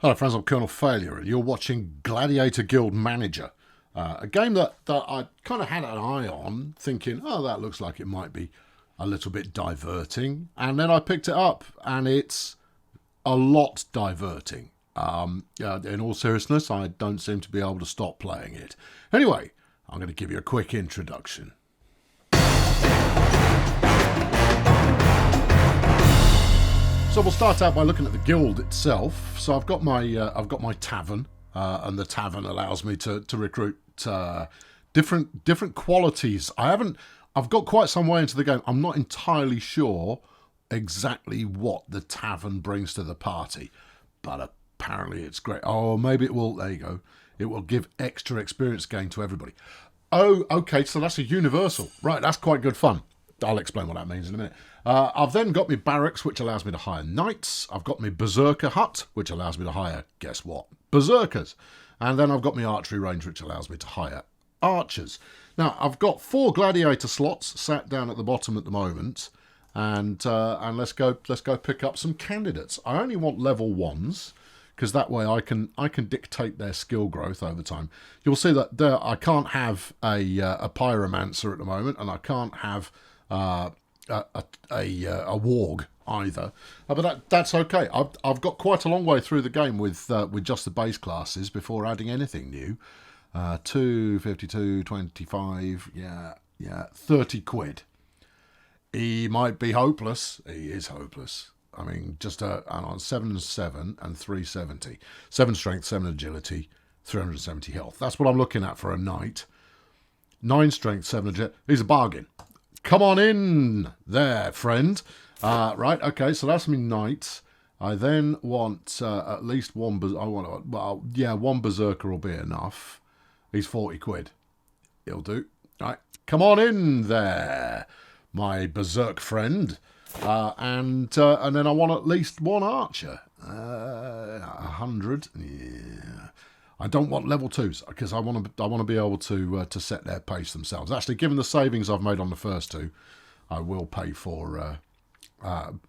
Hello friends, I'm Colonel Failure and you're watching Gladiator Guild Manager. A game that I kind of had an eye on, thinking, oh, that looks like it might be a little bit diverting. And then I picked it up and it's a lot diverting. In all seriousness, I don't seem to be able to stop playing it. Anyway, I'm going to give you a quick introduction. So we'll start out by looking at the guild itself. So I've got my tavern, and the tavern allows me to recruit different qualities. I've got quite some way into the game. I'm not entirely sure exactly what the tavern brings to the party, but apparently it's great. Oh, maybe it will. There you go. It will give extra experience gain to everybody. Oh, okay. So that's a universal, right? That's quite good fun. I'll explain what that means in a minute. I've then got my barracks, which allows me to hire knights. I've got my Berserker hut, which allows me to hire, guess what? Berserkers. And then I've got my archery range, which allows me to hire archers. Now, I've got 4 gladiator slots sat down at the bottom at the moment. And let's go pick up some candidates. I only want level 1s, because that way I can dictate their skill growth over time. You'll see that I can't have a pyromancer at the moment, and I can't have a warg either, but that's okay. I've got quite a long way through the game with just the base classes before adding anything new. 252, 25, yeah, 30 quid. He might be hopeless. He is hopeless. I mean, just on 7 and 7 and 370, 7 strength, 7 agility, 370 health. That's what I'm looking at for a knight. 9 strength, 7 agility. He's a bargain. Come on in there, friend. Right, okay, so that's me knight. I then want at least one. One berserker will be enough. He's 40 quid. He'll do. Right, come on in there, my berserk friend. And then I want at least one archer. 100. Yeah. I don't want level 2s because I want to be able to set their pace themselves. Actually, given the savings I've made on the first 2, I will pay for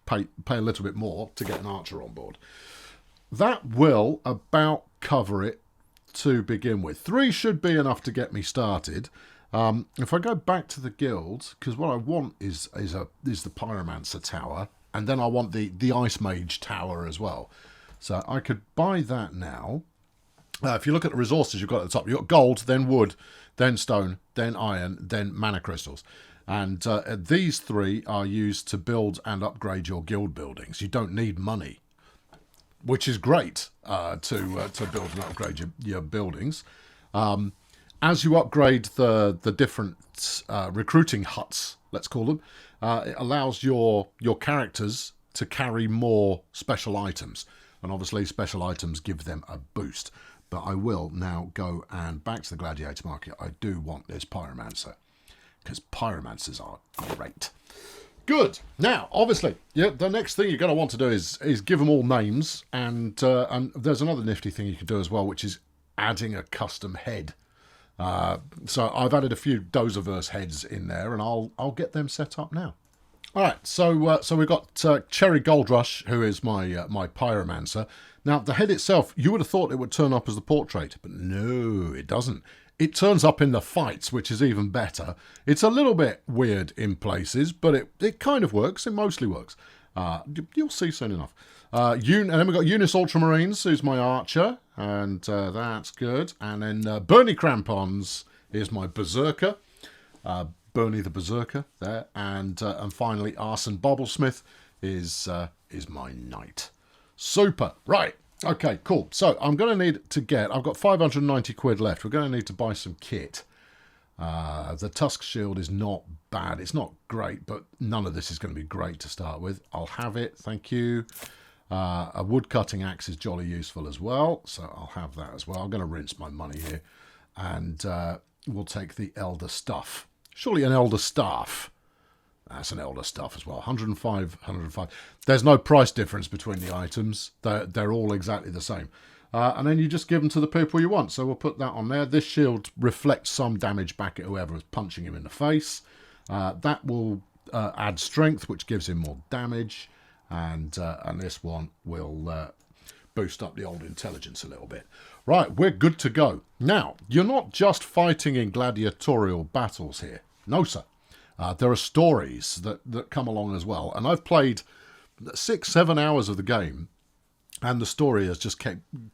pay a little bit more to get an archer on board. That will about cover it to begin with. 3 should be enough to get me started. If I go back to the guild, because what I want is the pyromancer tower, and then I want the ice mage tower as well. So I could buy that now. If you look at the resources you've got at the top, you've got gold, then wood, then stone, then iron, then mana crystals. And these 3 are used to build and upgrade your guild buildings. You don't need money, which is great to build and upgrade your buildings. As you upgrade the different recruiting huts, let's call them, it allows your characters to carry more special items. And obviously special items give them a boost. But I will now go and back to the gladiator market. I do want this pyromancer, because pyromancers are great. Good. Now, obviously, the next thing you're going to want to do is give them all names. And there's another nifty thing you can do as well, which is adding a custom head. So I've added a few Dozaverse heads in there, and I'll get them set up now. All right, so we've got Cherry Goldrush, who is my pyromancer. Now, the head itself, you would have thought it would turn up as the portrait, but no, it doesn't. It turns up in the fights, which is even better. It's a little bit weird in places, but it kind of works. It mostly works. You'll see soon enough. And then we've got Eunice Ultramarines, who's my archer, and that's good. And then Bernie Crampons is my berserker. Bernie the Berserker there, and finally Arson Bobblesmith is my knight. Super. Right. Okay, cool. So I'm going to need to get, I've got 590 quid left. We're going to need to buy some kit. The Tusk Shield is not bad. It's not great, but none of this is going to be great to start with. I'll have it. Thank you. A wood cutting axe is jolly useful as well, so I'll have that as well. I'm going to rinse my money here, and we'll take the Elder Stuff. Surely an Elder Staff. That's an Elder Stuff as well. 105, 105. There's no price difference between the items. They're all exactly the same. And then you just give them to the people you want. So we'll put that on there. This shield reflects some damage back at whoever is punching him in the face. That will add strength, which gives him more damage. And this one will boost up the old intelligence a little bit. Right, we're good to go. Now, you're not just fighting in gladiatorial battles here. No, sir. There are stories that come along as well. And I've played 6-7 hours of the game, and the story has just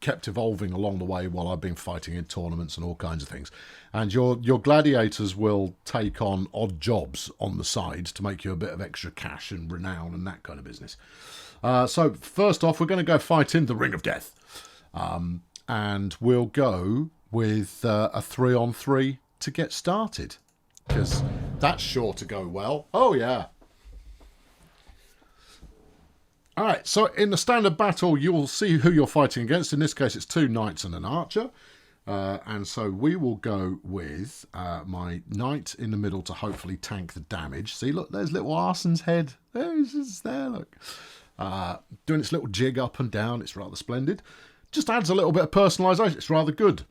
kept evolving along the way while I've been fighting in tournaments and all kinds of things. And your gladiators will take on odd jobs on the side to make you a bit of extra cash and renown and that kind of business. So first off, we're going to go fight in the Ring of Death. And we'll go with a 3-on-3 to get started, because that's sure to go well. Oh, yeah. All right, so in the standard battle, you will see who you're fighting against. In this case, it's 2 knights and an archer. And so we will go with my knight in the middle to hopefully tank the damage. See, look, there's little Arson's head. There's there, look. Doing its little jig up and down. It's rather splendid. Just adds a little bit of personalisation. It's rather good.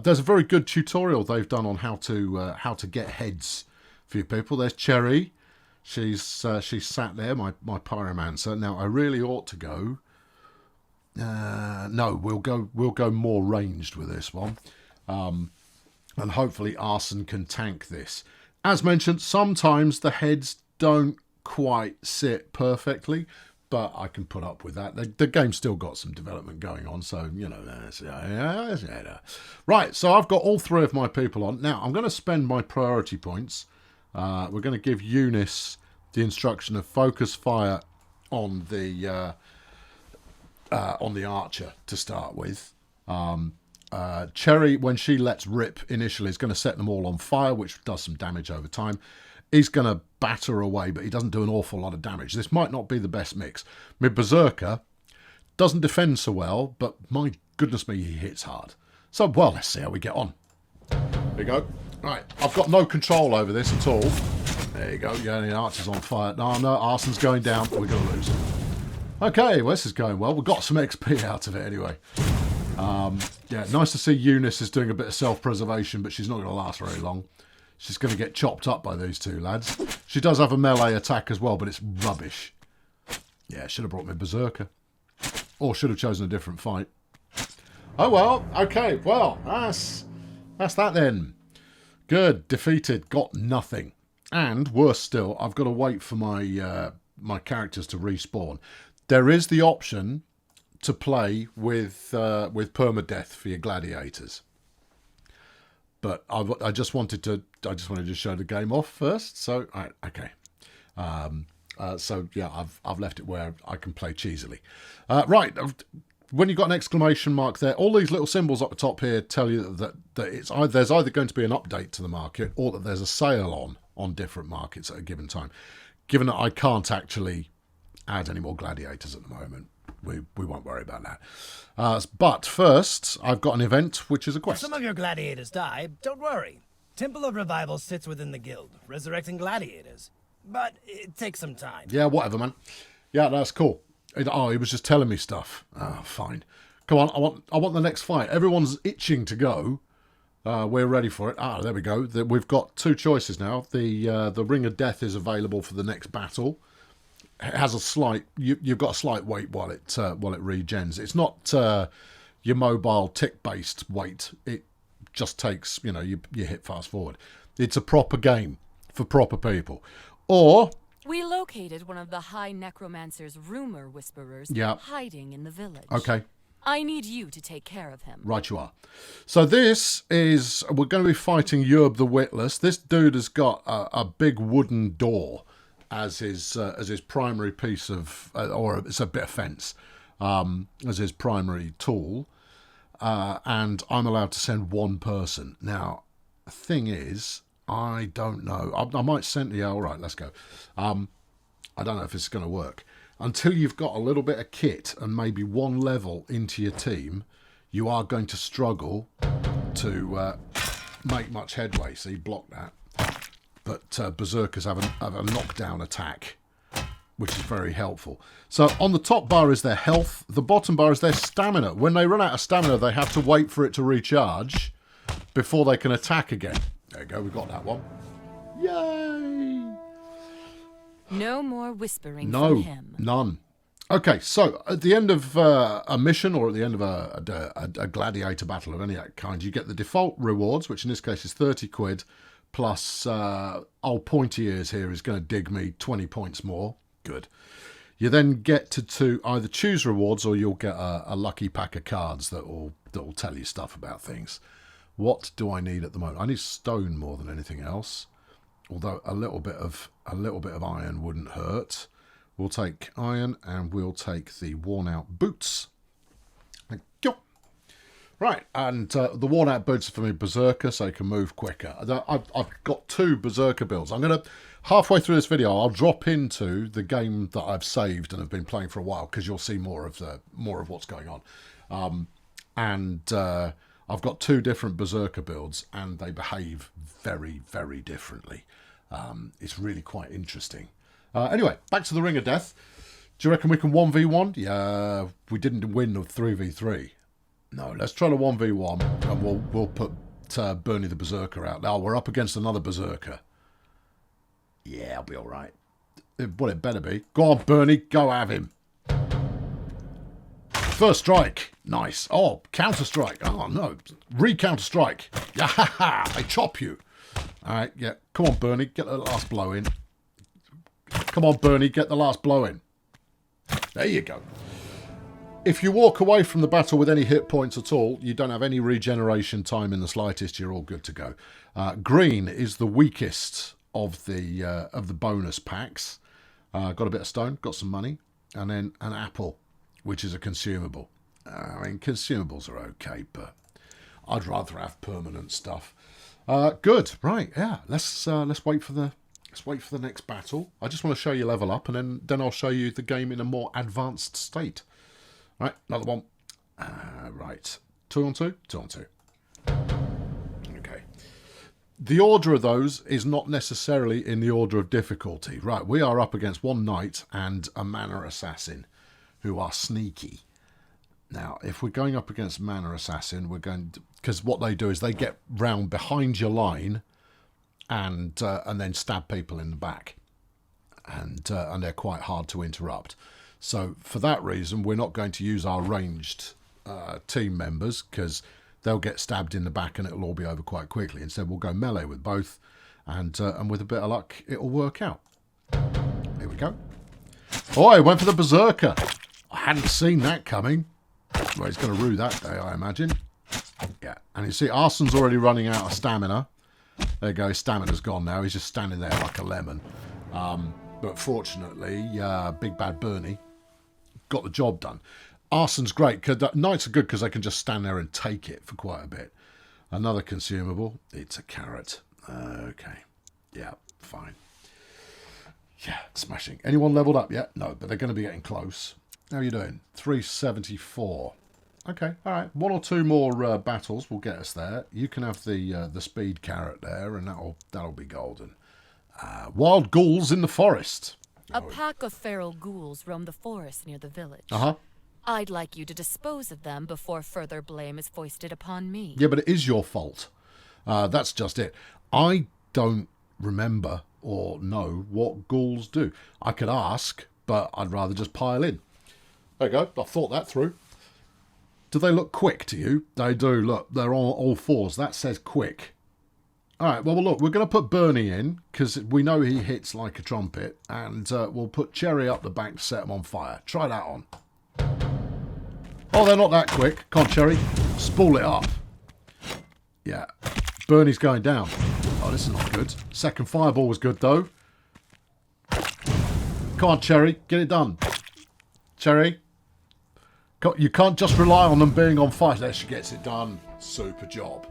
There's a very good tutorial they've done on how to get heads for you people. There's Cherry. She's sat there, my pyromancer. Now I really ought to go. No, we'll go more ranged with this one, and hopefully Arson can tank this. As mentioned, sometimes the heads don't quite sit perfectly, but I can put up with that. The game's still got some development going on, so you know. Right, so I've got all 3 of my people on now. I'm going to spend my priority points. We're going to give Eunice the instruction of focus fire on the archer to start with. Cherry, when she lets rip initially, is going to set them all on fire, which does some damage over time. He's going to batter away, but he doesn't do an awful lot of damage. This might not be the best mix. My Berserker doesn't defend so well, but my goodness me, he hits hard. So, well, let's see how we get on. There you go. Right, I've got no control over this at all. There you go. Yeah, the archer's on fire. No, Arson's going down. We're going to lose. Okay, well, this is going well. We've got some XP out of it anyway. Yeah, nice to see Eunice is doing a bit of self-preservation, but she's not going to last very long. She's going to get chopped up by these 2 lads. She does have a melee attack as well, but it's rubbish. Yeah, should have brought me Berserker. Or should have chosen a different fight. Oh, well. Okay, well, that's that then. Good. Defeated. Got nothing. And, worse still, I've got to wait for my my characters to respawn. There is the option to play with permadeath for your gladiators. But I just wanted to show the game off first. So, right, okay. So yeah, I've left it where I can play cheesily. Right, when you've got an exclamation mark there, all these little symbols up the top here tell you that there's either going to be an update to the market or that there's a sale on different markets at a given time. Given that I can't actually add any more gladiators at the moment, we won't worry about that. But first, I've got an event, which is a quest. If some of your gladiators die, don't worry. Temple of Revival sits within the guild, resurrecting gladiators. But it takes some time. Yeah, whatever, man. Yeah, that's cool. He was just telling me stuff. Oh, fine. Come on, I want the next fight. Everyone's itching to go. We're ready for it. There we go. We've got 2 choices now. The Ring of Death is available for the next battle. It has a slight. You've got a slight wait while it regens. It's not your mobile tick-based wait. It just takes, you hit fast forward. It's a proper game for proper people. Or we located one of the High Necromancer's rumor whisperers hiding in the village. Okay. I need you to take care of him. Right you are. So we're going to be fighting Yerb the Witless. This dude has got a big wooden door as his primary piece of, or it's a bit of fence, as his primary tool. And I'm allowed to send 1 person. Now, the thing is, I don't know. I might send you. All right, let's go. I don't know if it's going to work. Until you've got a little bit of kit and maybe 1 level into your team, you are going to struggle to make much headway. So you block that. But Berserkers have a knockdown attack, which is very helpful. So on the top bar is their health. The bottom bar is their stamina. When they run out of stamina, they have to wait for it to recharge before they can attack again. There you go, we got that one. Yay! No more whispering from him. None. Okay, so at the end of a mission or at the end of a gladiator battle of any kind, you get the default rewards, which in this case is 30 quid, plus old Pointy Ears here is going to dig me 20 points more. Good. You then get to either choose rewards or you'll get a lucky pack of cards that will tell you stuff about things. What do I need at the moment? I need stone more than anything else, although a little bit of iron wouldn't hurt. We'll take iron and we'll take the worn out boots. Thank you. Right, and the worn out boots are for me Berserker, so you can move quicker. I've got 2 Berserker builds. I'm going to, halfway through this video, I'll drop into the game that I've saved and have been playing for a while, because you'll see more of what's going on. I've got 2 different Berserker builds, and they behave very, very differently. It's really quite interesting. Anyway, back to the Ring of Death. Do you reckon we can 1v1? Yeah, we didn't win the 3v3. No, let's try the 1v1, and we'll put Bernie the Berserker out. Now, we're up against another Berserker. Yeah, I'll be all right. Well, it better be. Go on, Bernie, go have him. First strike. Nice. Oh, counter strike. Oh, no. Re-counter strike. Yeah, ha, ha. I chop you. All right, yeah. Come on, Bernie, get the last blow in. Come on, Bernie, get the last blow in. There you go. If you walk away from the battle with any hit points at all, you don't have any regeneration time in the slightest, you're all good to go. Green is the weakest of the bonus packs. Got a bit of stone, got some money, and then an apple, which is a consumable. I mean, consumables are okay, but I'd rather have permanent stuff. Good, right, yeah. Let's wait for the next battle. I just want to show you level up, and then I'll show you the game in a more advanced state. Right, another one. Right, 2 on 2, 2 on 2. Okay. The order of those is not necessarily in the order of difficulty. Right, we are up against 1 knight and a manor assassin, who are sneaky. Now, if we're going up against manor assassin, we're going to, because what they do is they get round behind your line and then stab people in the back, and they're quite hard to interrupt. So for that reason, we're not going to use our ranged team members, because they'll get stabbed in the back and it'll all be over quite quickly. Instead, we'll go melee with both, and with a bit of luck, it'll work out. Here we go. Oh, I went for the Berserker. I hadn't seen that coming. Well, he's going to rue that day, I imagine. Yeah, and you see, Arson's already running out of stamina. There you go, his stamina's gone now. He's just standing there like a lemon. But fortunately, Big Bad Bernie got the job done. Arson's great, because knights are good because they can just stand there and take it for quite a bit. Another consumable. It's a carrot. Okay. Yeah, fine. Yeah, smashing. Anyone leveled up yet? No, but they're going to be getting close. How are you doing? 374. Okay, all right. 1 or 2 more battles will get us there. You can have the speed carrot there, and that'll be golden. Wild ghouls in the forest. A pack of feral ghouls roam the forest near the village. Uh-huh. I'd like you to dispose of them before further blame is foisted upon me. Yeah, but it is your fault. That's just it. I don't remember or know what ghouls do. I could ask, but I'd rather just pile in. There you go. I thought that through. Do they look quick to you? They do. Look, they're on all 4s. That says quick. All right, well, look, we're going to put Bernie in, because we know he hits like a trumpet, and we'll put Cherry up the back to set him on fire. Try that on. Oh, they're not that quick. Come on, Cherry. Spool it up. Yeah. Bernie's going down. Oh, this is not good. Second fireball was good, though. Come on, Cherry. Get it done. Cherry. You can't just rely on them being on fire. There, she gets it done. Super job.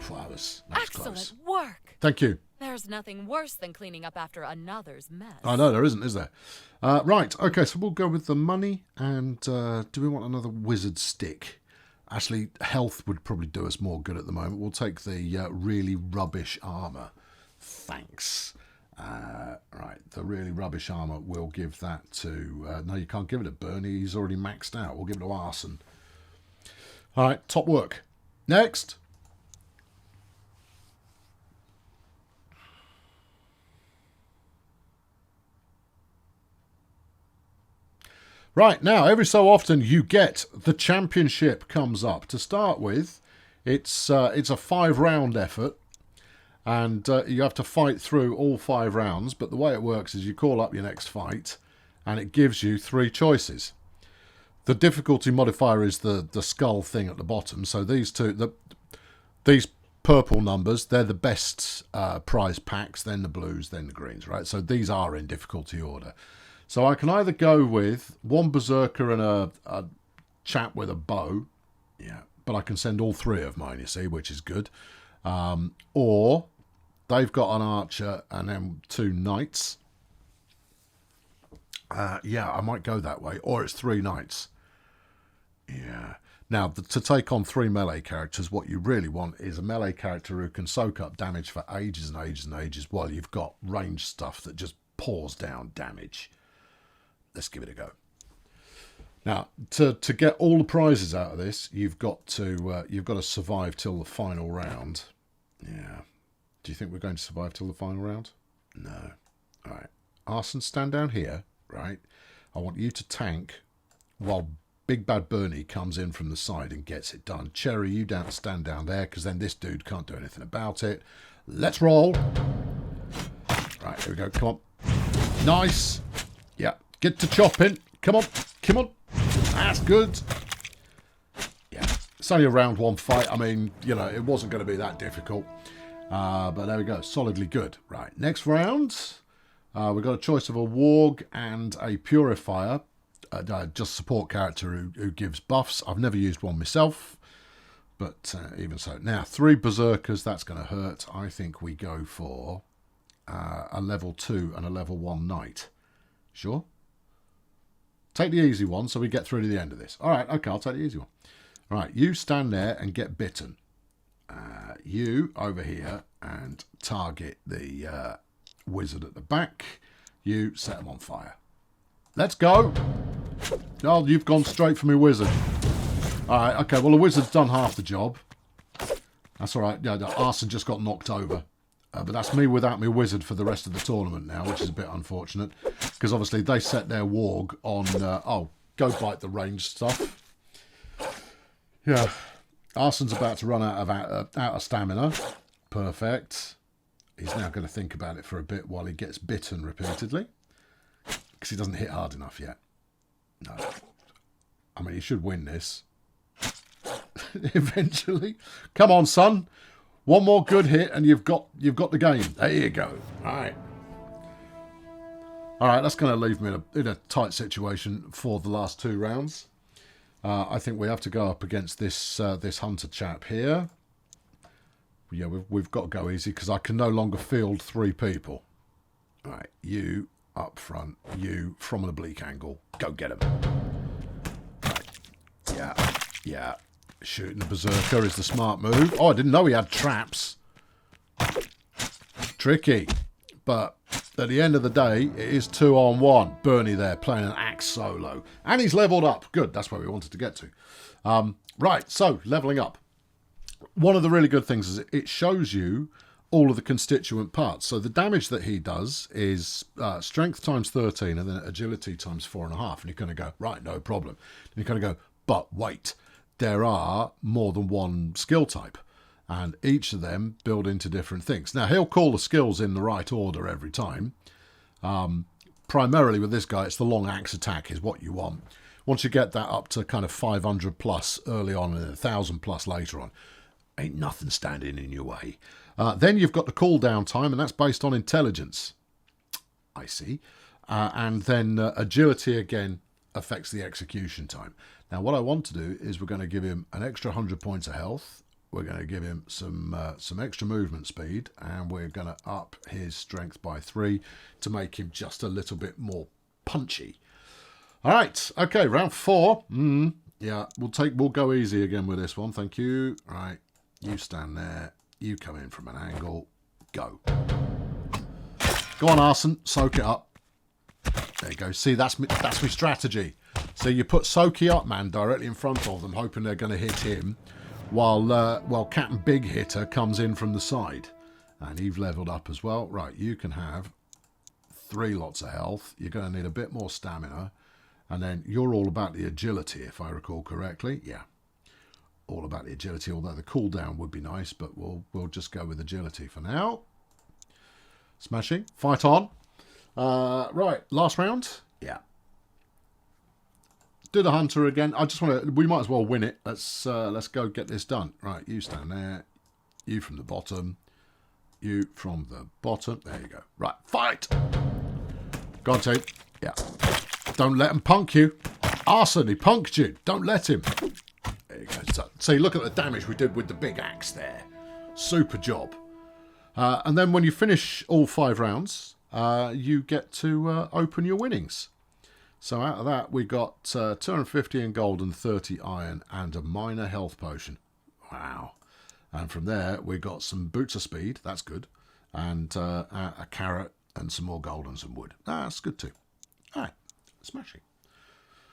That was Excellent close. work. Thank you. There's nothing worse than cleaning up after another's mess. I know, there isn't, is there? Right, okay, so we'll go with the money, and do we want another wizard stick? Actually, health would probably do us more good at the moment. We'll take the really rubbish armour. Thanks. Right, the really rubbish armour, we'll give that to... no, you can't give it to Bernie. He's already maxed out. We'll give it to Arson. All right, top work. Next. Right, now, every so often you get the championship comes up. To start with, it's a 5-round effort, and you have to fight through all 5 rounds. But the way it works is you call up your next fight, and it gives you 3 choices. The difficulty modifier is the skull thing at the bottom. So these purple numbers, they're the best prize packs, then the blues, then the greens, right? So these are in difficulty order. So I can either go with 1 Berserker and a chap with a bow. Yeah, but I can send all 3 of mine, you see, which is good. Or they've got an archer and then 2 knights. Yeah, I might go that way. Or it's 3 knights. Yeah. Now, to take on 3 melee characters, what you really want is a melee character who can soak up damage for ages and ages and ages while you've got ranged stuff that just pours down damage. Let's give it a go. Now, to get all the prizes out of this, you've got to survive till the final round. Yeah. Do you think we're going to survive till the final round? No. All right. Arson, stand down here, right? I want you to tank while Big Bad Bernie comes in from the side and gets it done. Cherry, you stand down there, because then this dude can't do anything about it. Let's roll. Right, here we go. Come on. Nice. Yeah. Get to chopping. Come on. Come on. That's good. Yeah. It's only a round 1 fight. I mean, you know, it wasn't going to be that difficult. But there we go. Solidly good. Right. Next round. We've got a choice of a warg and a purifier. Just support character who gives buffs. I've never used one myself, but even so. Now, 3 Berserkers, that's going to hurt. I think we go for a level 2 and a level 1 knight. Sure? Take the easy one so we get through to the end of this. All right, okay, I'll take the easy one. All right, you stand there and get bitten. You over here and target the wizard at the back. You set him on fire. Let's go. Oh, you've gone straight for me wizard. All right, okay, well, the wizard's done half the job. That's all right. Yeah, the arson just got knocked over. But that's me without my wizard for the rest of the tournament now, which is a bit unfortunate. Because obviously they set their warg on, go bite the ranged stuff. Yeah. Arson's about to run out of stamina. Perfect. He's now going to think about it for a bit while he gets bitten repeatedly. Because he doesn't hit hard enough yet. No. I mean, he should win this. Eventually. Come on, son. One more good hit and you've got the game. There you go. All right. All right, that's going to leave me in a tight situation for the last 2 rounds. I think we have to go up against this hunter chap here. Yeah, we've got to go easy because I can no longer field 3 people. All right, you up front, you from an oblique angle. Go get him. Right. Yeah, yeah. Shooting the Berserker is the smart move. Oh, I didn't know he had traps. Tricky. But at the end of the day, it is 2-on-1. Bernie there playing an axe solo. And he's leveled up. Good, that's where we wanted to get to. Right, so leveling up. One of the really good things is it shows you all of the constituent parts. So the damage that he does is strength times 13 and then agility times 4.5. And you're going to go, right, no problem. And you're going to go, but wait. There are more than one skill type, and each of them build into different things. Now, he'll call the skills in the right order every time. Primarily with this guy, it's the long axe attack is what you want. Once you get that up to kind of 500 plus early on and 1,000 plus later on, ain't nothing standing in your way. Then you've got the cooldown time, and that's based on intelligence. I see. And then agility again affects the execution time. Now, what I want to do is we're going to give him an extra 100 points of health. We're going to give him some extra movement speed, and we're going to up his strength by 3 to make him just a little bit more punchy. All right, okay, round 4. Yeah, we'll go easy again with this one. Thank you. All right, you stand there. You come in from an angle. Go. Go on, Arson. Soak it up. There you go. See, that's my strategy. So you put Soaky Up Man directly in front of them, hoping they're going to hit him, while Captain Big Hitter comes in from the side. And you've leveled up as well. Right, you can have 3 lots of health. You're going to need a bit more stamina. And then you're all about the agility, if I recall correctly. Yeah, all about the agility, although the cooldown would be nice, but we'll just go with agility for now. Smashing. Fight on. Right, last round. Yeah. Do the hunter again. I just want to... We might as well win it. Let's go get this done. Right, you stand there. You from the bottom. You from the bottom. There you go. Right, fight! Go on, team. Yeah. Don't let him punk you. Arson, he punked you. Don't let him. There you go. So, see, look at the damage we did with the big axe there. Super job. And then when you finish all 5 rounds, you get to open your winnings. So out of that, we got 250 in gold and 30 iron and a minor health potion. Wow. And from there, we got some boots of speed. That's good. And a carrot and some more gold and some wood. That's good too. All right. Smashing.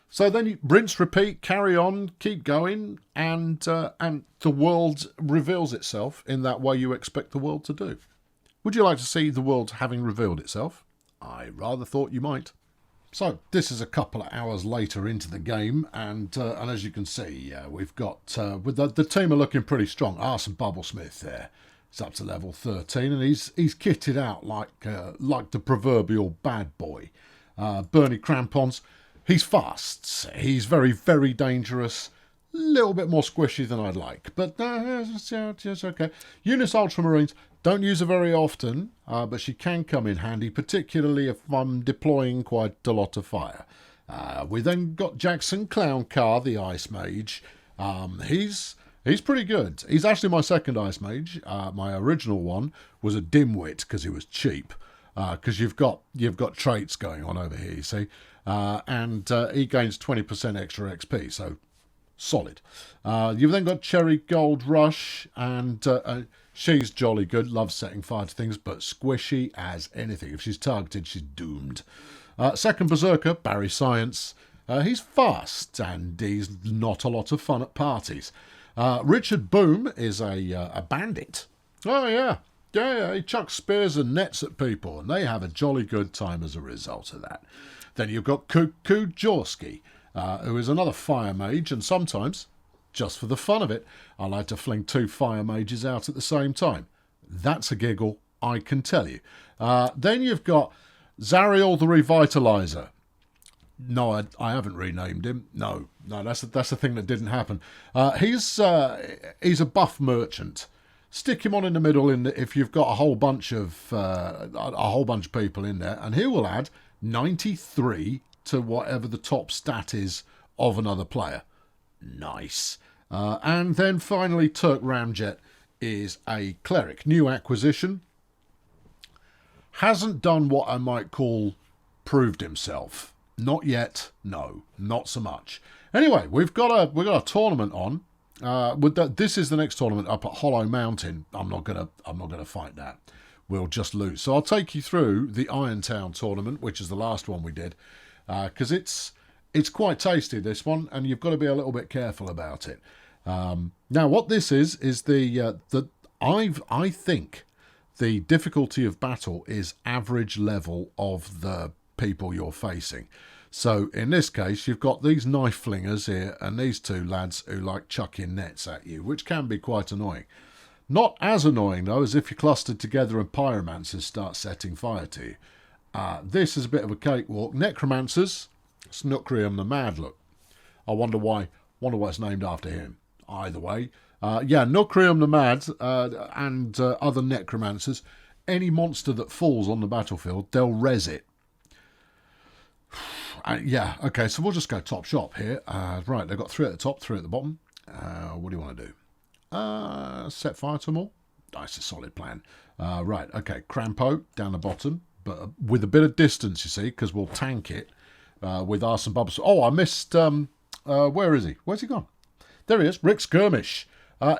So then you rinse, repeat, carry on, keep going, and the world reveals itself in that way you expect the world to do. Would you like to see the world having revealed itself? I rather thought you might. So this is a couple of hours later into the game, and as you can see, we've got with the team are looking pretty strong. Arson Bubblesmith there. He's up to level 13, and he's kitted out like the proverbial bad boy. Bernie Crampons. He's fast. He's very, very dangerous. A little bit more squishy than I'd like, but it's okay. Eunice Ultramarines, don't use her very often, but she can come in handy, particularly if I'm deploying quite a lot of fire. We then got Jackson Clowncar, the Ice Mage. He's pretty good. He's actually my second Ice Mage. My original one was a dimwit because he was cheap. Because you've got traits going on over here, you see, and he gains 20% extra XP, so solid. You've then got Cherry Gold Rush, and she's jolly good, loves setting fire to things, but squishy as anything. If she's targeted, she's doomed. Second Berserker, Barry Science. He's fast, and he's not a lot of fun at parties. Richard Boom is a bandit. Oh, yeah. Yeah, he chucks spears and nets at people, and they have a jolly good time as a result of that. Then you've got Kuku Jorski, who is another fire mage, and sometimes, just for the fun of it, I like to fling 2 fire mages out at the same time. That's a giggle, I can tell you. Then you've got Zariel the Revitalizer. No, I haven't renamed him. No, that's the thing that didn't happen. He's a buff merchant. Stick him on in the middle if you've got a whole bunch of people in there, and he will add 93 to whatever the top stat is of another player. Nice. And then finally, Turk Ramjet is a cleric, new acquisition. Hasn't done what I might call proved himself. Not yet. No, not so much. Anyway, we've got a tournament on. This is the next tournament up at Hollow Mountain. I'm not gonna fight that. We'll just lose. So I'll take you through the Irontown tournament, which is the last one we did, because it's quite tasty, this one, and you've got to be a little bit careful about it. Now, what this is I think the difficulty of battle is average level of the people you're facing. So in this case, you've got these knife flingers here and these 2 lads who like chucking nets at you, which can be quite annoying. Not as annoying, though, as if you're clustered together and pyromancers start setting fire to you. This is a bit of a cakewalk. Necromancers, Snookrium the Mad, look. I wonder why it's named after him. Either way. Nookrium the Mad and other necromancers, any monster that falls on the battlefield, they'll res it. Okay, so we'll just go top shop here. Right, they've got 3 at the top, 3 at the bottom. What do you want to do? Set fire to them all? That's a solid plan. Right, okay, Crampo down the bottom, but with a bit of distance, you see, because we'll tank it with Arson Bubbles. Oh, I missed... where is he? Where's he gone? There he is, Rick Skirmish.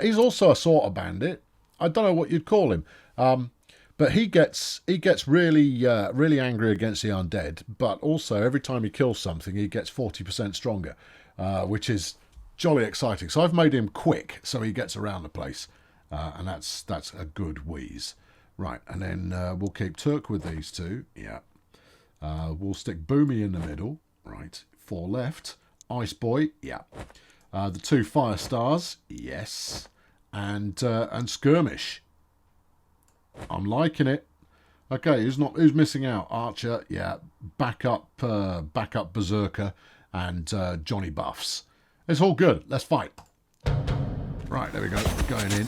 He's also a sort of bandit. I don't know what you'd call him. But he gets really angry against the undead, but also every time he kills something, he gets 40% stronger, which is jolly exciting. So I've made him quick, so he gets around the place, and that's a good wheeze. Right, and then we'll keep Turk with these 2. Yeah, we'll stick Boomy in the middle. Right, 4 left. Ice Boy, yeah. The 2 Fire Stars, yes. And Skirmish. I'm liking it. Okay, who's missing out? Archer, yeah. Backup Berserker and Johnny Buffs. It's all good. Let's fight. Right, there we go. Going in.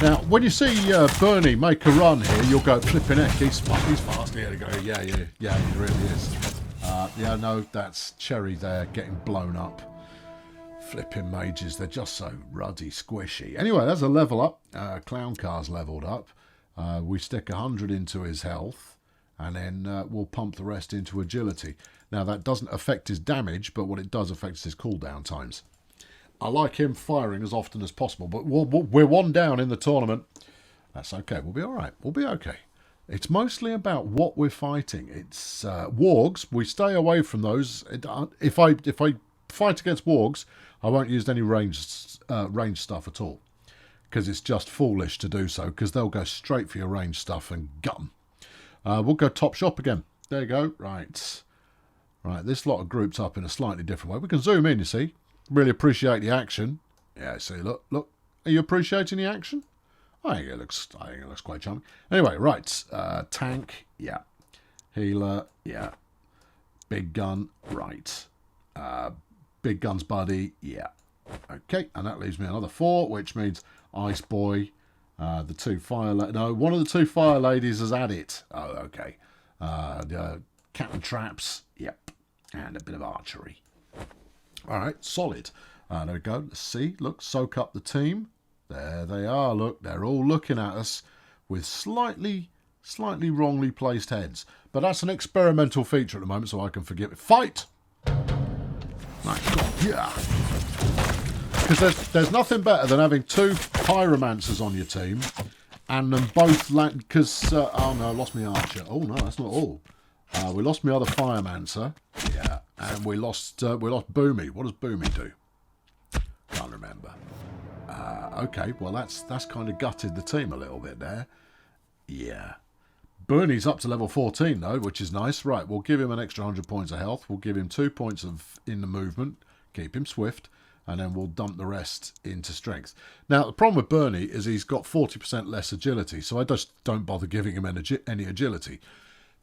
Now, when you see Bernie make a run here, you'll go, flipping heck, he's fast. Here to go. Yeah, he really is. Yeah, no, that's Cherry there getting blown up. Flipping mages, they're just so ruddy, squishy. Anyway, there's a level up. Clown Car's leveled up. We stick 100 into his health, and then we'll pump the rest into agility. Now, that doesn't affect his damage, but what it does affect is his cooldown times. I like him firing as often as possible, but we're 1 down in the tournament. That's okay. We'll be all right. We'll be okay. It's mostly about what we're fighting. It's wargs. We stay away from those. If I fight against wargs, I won't use any ranged stuff at all, because it's just foolish to do so, because they'll go straight for your ranged stuff and gut them. We'll go top shop again. There you go. Right. This lot are grouped up in a slightly different way. We can zoom in, you see. Really appreciate the action. Yeah, see, look. Are you appreciating the action? I think it looks quite charming. Anyway, right. Tank, yeah. Healer, yeah. Big gun, right. Big guns buddy, yeah. Okay, and that leaves me another 4, which means Ice Boy, the 2 fire... No, one of the 2 fire ladies has had it. Oh, okay. Cat and traps, yep. And a bit of archery. All right, solid. There we go. Let's see. Look, soak up the team. There they are. Look, they're all looking at us with slightly wrongly placed heads. But that's an experimental feature at the moment, so I can forgive it. Fight! Right, yeah. Because there's nothing better than having 2 pyromancers on your team and them both land. Because oh no, I lost my archer. Oh no, that's not all. We lost my other firemancer. Yeah, and we lost Boomy. What does Boomy do? Can't remember. Okay, well that's kind of gutted the team a little bit there. Yeah. Bernie's up to level 14 though, which is nice. Right, we'll give him an extra 100 points of health. We'll give him 2 points in the movement. Keep him swift. And then we'll dump the rest into strength. Now, the problem with Bernie is he's got 40% less agility, so I just don't bother giving him any agility.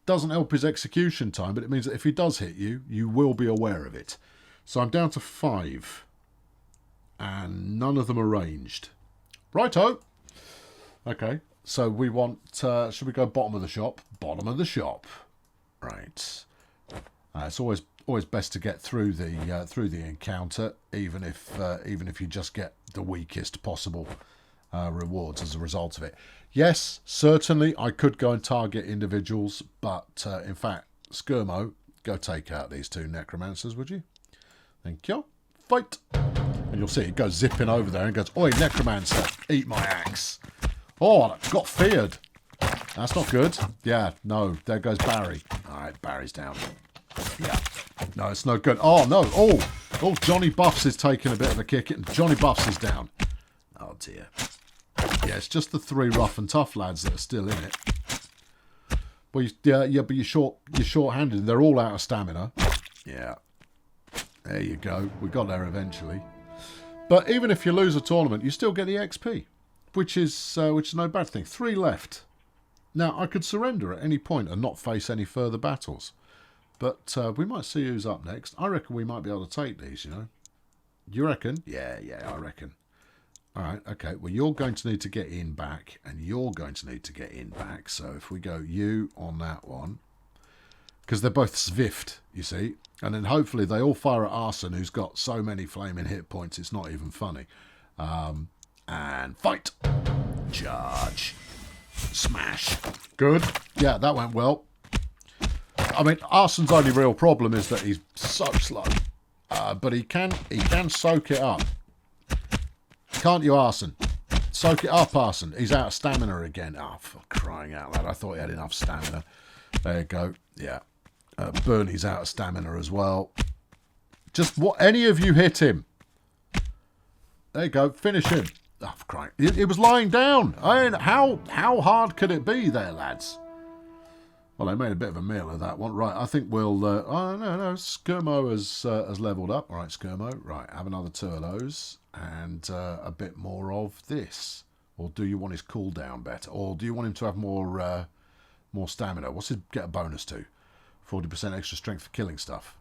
Doesn't help his execution time, but it means that if he does hit you, you will be aware of it. So I'm down to 5. And none of them are ranged. Righto. Okay, so we want... should we go bottom of the shop? Bottom of the shop. Right. It's always best to get through the encounter, even if you just get the weakest possible rewards as a result of it. Yes, certainly I could go and target individuals, but in fact, Skirmo, go take out these 2 necromancers, would you? Thank you. Fight! And you'll see it goes zipping over there and goes, "Oi, necromancer, eat my axe." Oh, I got feared. That's not good. Yeah, no, there goes Barry. All right, Barry's down. Yeah. No, it's no good. Oh, no. Oh, Johnny Buffs is taking a bit of a kick. Johnny Buffs is down. Oh, dear. Yeah, it's just the 3 rough and tough lads that are still in it. Well, but you're short-handed. They're all out of stamina. Yeah. There you go. We got there eventually. But even if you lose a tournament, you still get the XP, which is no bad thing. 3 left. Now, I could surrender at any point and not face any further battles. But we might see who's up next. I reckon we might be able to take these, you know. You reckon? Yeah, I reckon. All right, okay. Well, you're going to need to get in back, and you're going to need to get in back. So if we go you on that one, because they're both Zwift, you see. And then hopefully they all fire at Arson, who's got so many flaming hit points, it's not even funny. And fight! Charge! Smash! Good. Yeah, that went well. I mean, Arson's only real problem is that he's so slow. But he can soak it up. Can't you, Arson? Soak it up, Arson. He's out of stamina again. Oh, for crying out loud. I thought he had enough stamina. There you go. Yeah. Bernie's out of stamina as well. Just what? Any of you hit him. There you go. Finish him. Oh, for crying. He was lying down. I mean, how hard could it be there, lads? Well, they made a bit of a meal of that one. Right, I think we'll... oh, no, Skirmo has leveled up. All right, Skirmo. Right, have another 2 of those. And a bit more of this. Or do you want his cooldown better? Or do you want him to have more stamina? What's his get a bonus to? 40% extra strength for killing stuff.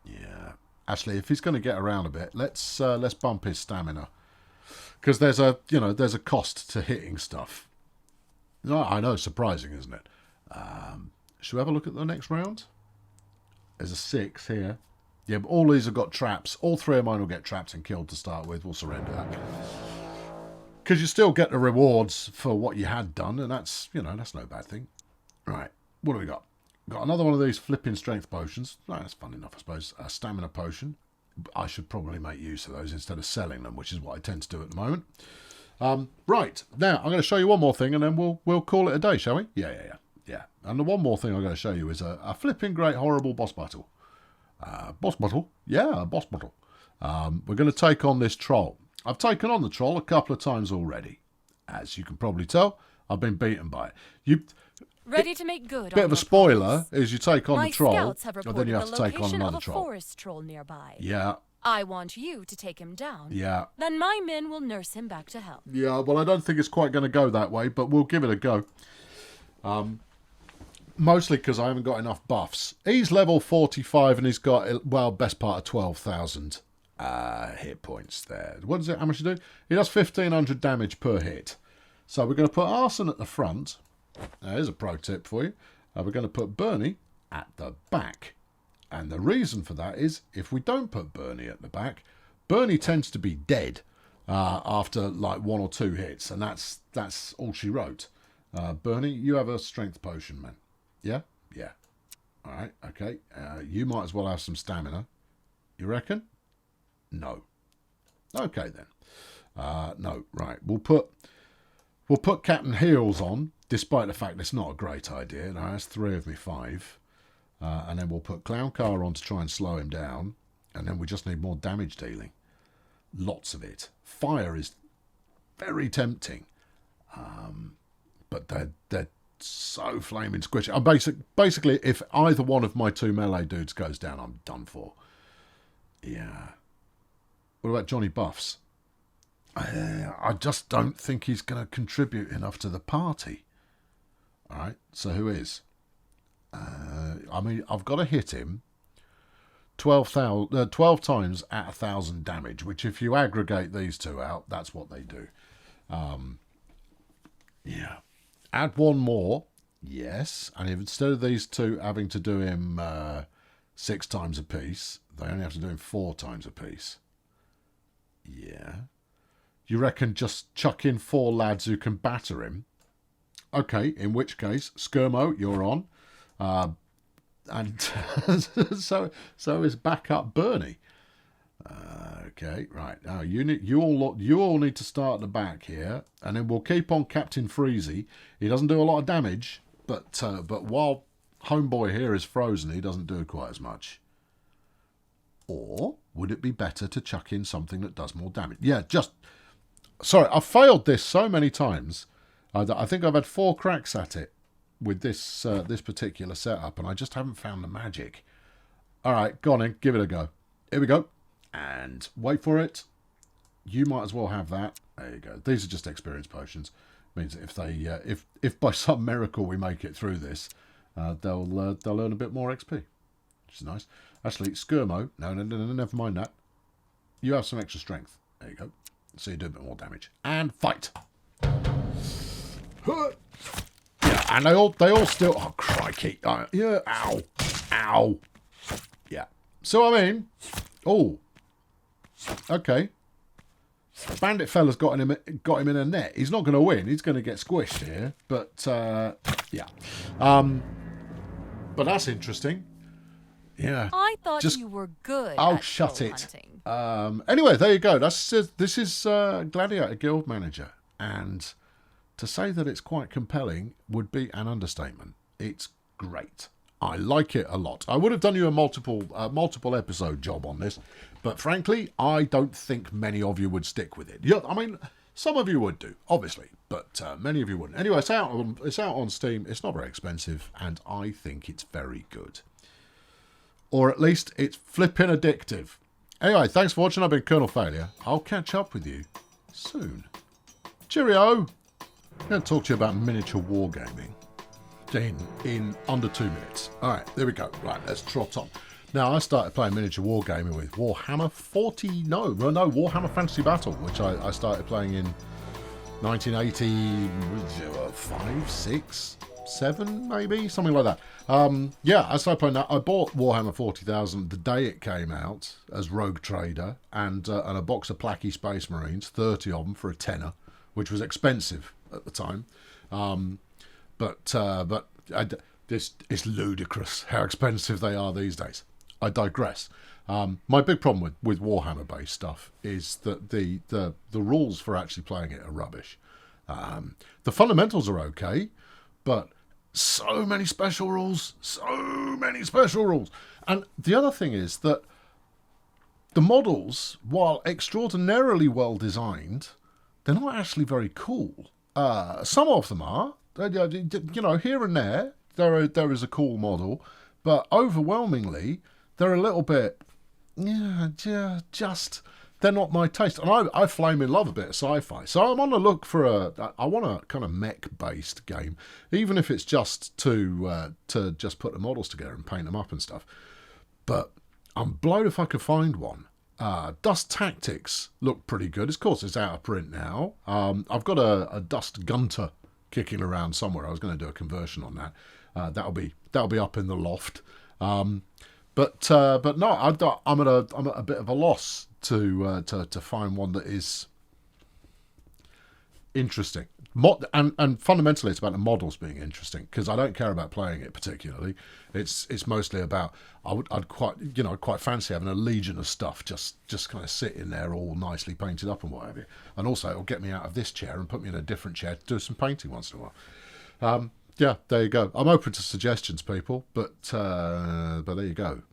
Yeah. Actually, if he's going to get around a bit, let's bump his stamina. Because there's a cost to hitting stuff. No, I know, surprising, isn't it? Should we have a look at the next round? There's a 6 here. Yeah, but all these have got traps. All 3 of mine will get trapped and killed to start with. We'll surrender that. Because you still get the rewards for what you had done, and that's no bad thing. Right, what do we got? Got another one of these flipping strength potions. Oh, that's fun enough, I suppose. A stamina potion. I should probably make use of those instead of selling them, which is what I tend to do at the moment. Right, now I'm going to show you one more thing, and then we'll call it a day, shall we? Yeah. And the one more thing I'm going to show you is a flipping great horrible boss battle. Boss battle? Yeah, a boss battle. We're going to take on this troll. I've taken on the troll a couple of times already. As you can probably tell, I've been beaten by it. Ready to make good. Bit of a spoiler is you take on the troll, scouts have and then you have the to take on location another of a troll. forest troll nearby. Yeah. I want you to take him down. Yeah. Then my men will nurse him back to health. Yeah, well, I don't think it's quite going to go that way, but we'll give it a go. Mostly because I haven't got enough buffs. He's level 45 and he's got, well, best part of 12,000 hit points there. What is it? How much you do? He does 1,500 damage per hit. So we're going to put Arson at the front. Here's a pro tip for you. We're going to put Bernie at the back. And the reason for that is if we don't put Bernie at the back, Bernie tends to be dead after like 1 or 2 hits. And that's all she wrote. Bernie, you have a strength potion, man. Yeah? Yeah. All right, okay. You might as well have some stamina. You reckon? No. Okay, then. No, right. We'll put Captain Heels on, despite the fact it's not a great idea. No, that's 3 of me 5. And then we'll put Clown Car on to try and slow him down. And then we just need more damage dealing. Lots of it. Fire is very tempting. But they're so flaming squishy. Basically, if either one of my 2 melee dudes goes down, I'm done for. Yeah. What about Johnny Buffs? I just don't think he's going to contribute enough to the party. All right, so who is? I mean, I've got to hit him 12 times at 1,000 damage, which if you aggregate these 2 out, that's what they do. Yeah. Add 1 more. Yes. And if instead of these 2 having to do him 6 times a piece, they only have to do him 4 times a piece. Yeah. You reckon just chuck in 4 lads who can batter him? Okay, in which case, Skirmo, you're on. And so is backup Bernie. Okay, right. Now you all need to start at the back here, and then we'll keep on Captain Freezy. He doesn't do a lot of damage, but while Homeboy here is frozen, he doesn't do quite as much. Or would it be better to chuck in something that does more damage? Yeah, sorry, I've failed this so many times that I think I've had 4 cracks at it with this particular setup, and I just haven't found the magic. All right, go on in, give it a go. Here we go. And wait for it. You might as well have that. There you go. These are just experience potions. Means that if by some miracle we make it through this, they'll earn a bit more XP, which is nice. Actually, Skirmo. No, never mind that. You have some extra strength. There you go. So you do a bit more damage. And fight. Yeah, and they all still. Oh crikey! Yeah. Ow. Yeah. So I mean, okay. Bandit fella's got him in a net. He's not going to win. He's going to get squished here. But yeah. But that's interesting. Yeah. I thought you were good. Oh, at shut troll it. hunting. Anyway, there you go. This is Gladiator Guild Manager, and to say that it's quite compelling would be an understatement. It's great. I like it a lot. I would have done you a multiple episode job on this, but frankly, I don't think many of you would stick with it. Yeah, I mean, Some of you would do, obviously, but many of you wouldn't. Anyway, it's out on Steam. It's not very expensive, and I think it's very good. Or at least it's flipping addictive. Anyway, thanks for watching. I've been Colonel Failure. I'll catch up with you soon. Cheerio! I'm going to talk to you about miniature wargaming in under 2 minutes. Alright, there we go. Right, let's trot on. Now, I started playing miniature wargaming with Warhammer Warhammer Fantasy Battle, which I started playing in 1985, 6, 7, maybe? Something like that. Yeah, I started playing that. I bought Warhammer 40,000 the day it came out as Rogue Trader, and a box of Placky Space Marines, 30 of them for a tenner, which was expensive at the time. It's ludicrous how expensive they are these days. I digress. My big problem with Warhammer-based stuff is that the rules for actually playing it are rubbish. The fundamentals are okay, but so many special rules. And the other thing is that the models, while extraordinarily well designed, they're not actually very cool. Some of them are. You know, here and there is a cool model, but overwhelmingly they're a little bit, just they're not my taste. And I flame in love a bit of sci-fi, so I'm on the look for I want a kind of mech-based game, even if it's just to just put the models together and paint them up and stuff. But I'm blowed if I could find one. Dust Tactics look pretty good. Of course, it's out of print now. I've got a Dust Gunter kicking around somewhere. I was going to do a conversion on that. That'll be up in the loft. But no, I'm at a bit of a loss to find one that is interesting. And fundamentally, it's about the models being interesting, because I don't care about playing it particularly. It's mostly about I'd quite fancy having a legion of stuff just kind of sitting there all nicely painted up and what have you. And also, it'll get me out of this chair and put me in a different chair to do some painting once in a while. Yeah, there you go. I'm open to suggestions, people, but there you go.